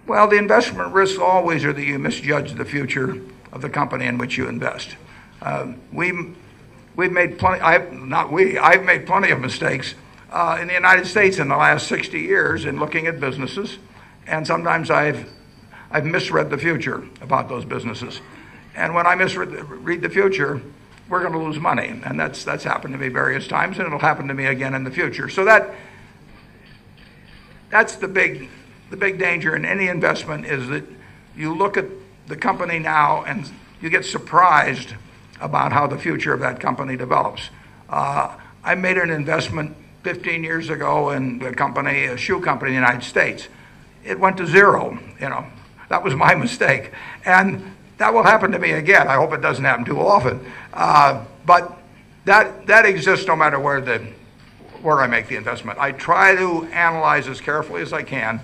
Well, the investment risks always are that you misjudge the future of the company in which you invest. We've made plenty. I've made plenty of mistakes in the United States in the last 60 years in looking at businesses, and sometimes I've misread the future about those businesses. And when I misread the future, we're going to lose money, and that's happened to me various times, and it'll happen to me again in the future. So that's the big danger in any investment, is that you look at the company now and you get surprised about how the future of that company develops. I made an investment 15 years ago in a shoe company in the United States. It went to zero. That was my mistake, and that will happen to me again. I hope it doesn't happen too often, but that exists no matter where I make the investment. I try to analyze as carefully as I can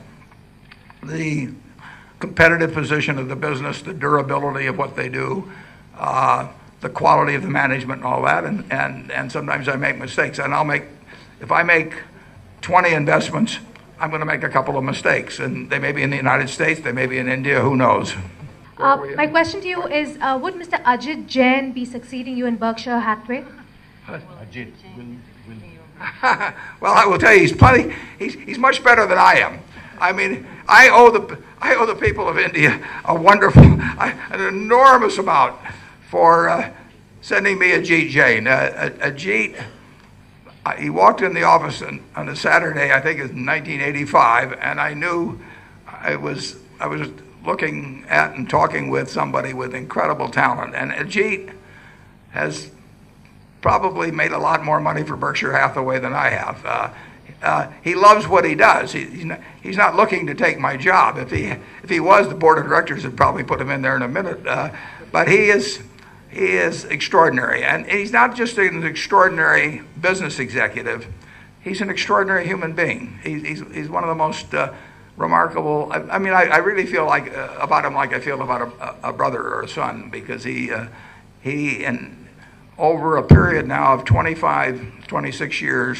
the competitive position of the business, the durability of what they do, the quality of the management, and all that. And sometimes I make mistakes, and if I make 20 investments, I'm going to make a couple of mistakes, and they may be in the United States, they may be in India, who knows. My question to you is, would Mr. Ajit Jain be succeeding you in Berkshire Hathaway? Ajit will. Well, I will tell you, he's much better than I am. I mean, I owe the people of India an enormous amount for sending me Ajit Jain. Ajit, he walked in the office on a Saturday, I think it's 1985, and I knew I was looking at and talking with somebody with incredible talent. And Ajit has probably made a lot more money for Berkshire Hathaway than I have. He loves what he does. He's not looking to take my job. If he was, the board of directors would probably put him in there in a minute. But he is extraordinary, and he's not just an extraordinary business executive. He's an extraordinary human being. He's one of the most remarkable. I mean, I really feel like about him like I feel about a brother or a son, because he over a period now of 25, 26 years,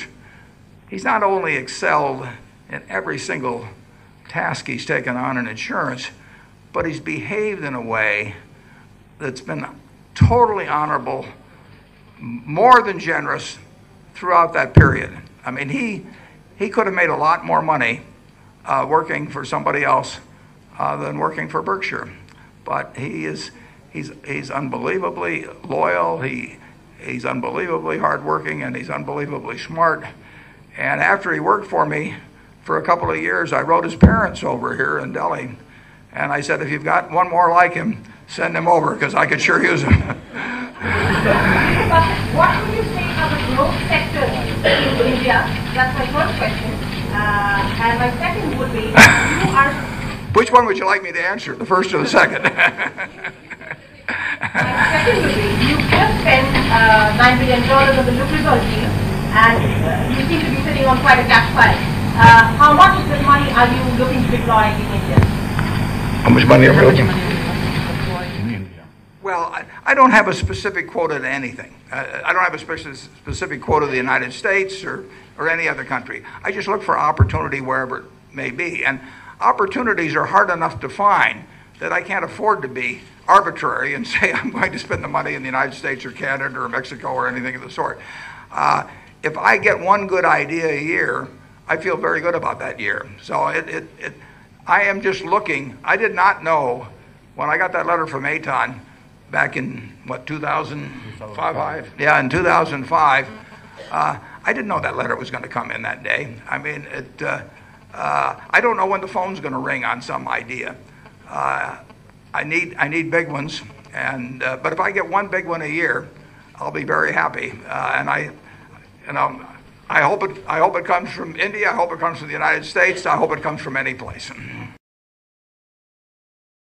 he's not only excelled in every single task he's taken on in insurance, but he's behaved in a way that's been totally honorable, more than generous throughout that period. I mean, he could have made a lot more money working for somebody else than working for Berkshire, but he's unbelievably loyal. He's unbelievably hardworking, and he's unbelievably smart. And after he worked for me for a couple of years, I wrote his parents over here in Delhi, and I said, if you've got one more like him, send him over, because I could sure use him. What would you say are the growth sectors in India? That's my first question. And my second would be, Which one would you like me to answer, the first or the second? My second would be, you just spent $9 billion on the Lucasol deal, and you seem to be sitting on quite a cash pile. How much of this money are you looking to deploy in India? How much money are we looking? Well, I don't have a specific quota to anything. I don't have a specific quota to the United States or any other country. I just look for opportunity wherever it may be. And opportunities are hard enough to find that I can't afford to be arbitrary and say I'm going to spend the money in the United States or Canada or Mexico or anything of the sort. If I get one good idea a year, I feel very good about that year. So I am just looking. I did not know when I got that letter from Aton back in, 2005? Yeah, in 2005. I didn't know that letter was going to come in that day. I mean, I don't know when the phone's going to ring on some idea. I need big ones, but if I get one big one a year, I'll be very happy. And I hope it comes from India. I hope it comes from the United States. I hope it comes from any place.